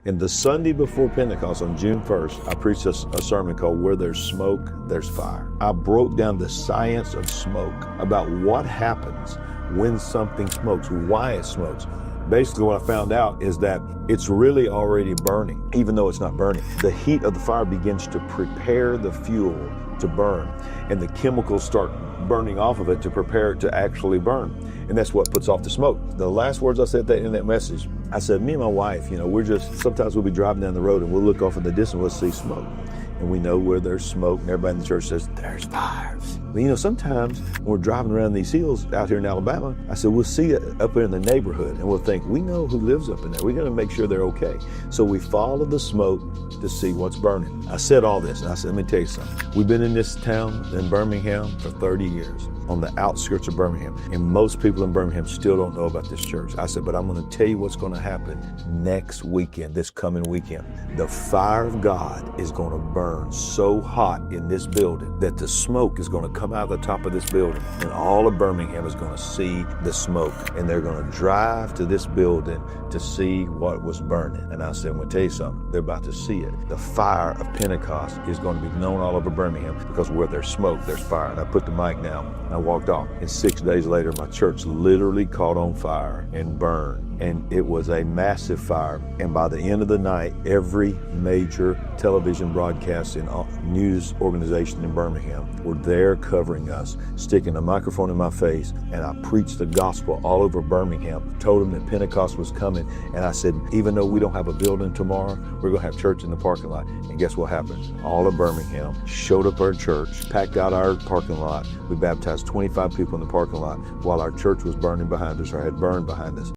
And the Sunday before Pentecost on June 1st, I preached a sermon called Where There's Smoke, There's Fire. I broke down the science of smoke, about what happens when something smokes, why it smokes. Basically, what I found out is that it's really already burning, even though it's not burning. The heat of the fire begins to prepare the fuel to burn, and the chemicals start burning off of it to prepare it to actually burn. And that's what puts off the smoke. The last words I said in that message, I said, me and my wife, sometimes we'll be driving down the road and we'll look off in the distance, we'll see smoke. And we know where there's smoke, and everybody in the church says, there's fire. But sometimes when we're driving around these hills out here in Alabama, I said, we'll see it up in the neighborhood, and we'll think, we know who lives up in there. We're gonna make sure they're okay. So we follow the smoke to see what's burning. I said all this, and I said, let me tell you something. We've been in this town in Birmingham for 30 years, on the outskirts of Birmingham, and most people in Birmingham still don't know about this church. I said, but I'm gonna tell you what's gonna happen next weekend, this coming weekend. The fire of God is gonna burn so hot in this building that the smoke is gonna come out of the top of this building, and all of Birmingham is gonna see the smoke, and they're gonna drive to this building to see what was burning. And I said, I'm gonna tell you something, they're about to see it. The fire of Pentecost is gonna be known all over Birmingham, because where there's smoke, there's fire. And I put the mic down, and I walked off. And 6 days later, my church literally caught on fire and burned. And it was a massive fire. And by the end of the night, every major television broadcast and news organization in Birmingham were there covering us, sticking a microphone in my face, and I preached the gospel all over Birmingham, told them that Pentecost was coming. And I said, even though we don't have a building tomorrow, we're gonna have church in the parking lot. And guess what happened? All of Birmingham showed up our church, packed out our parking lot. We baptized 25 people in the parking lot while our church was burning behind us, or had burned behind us.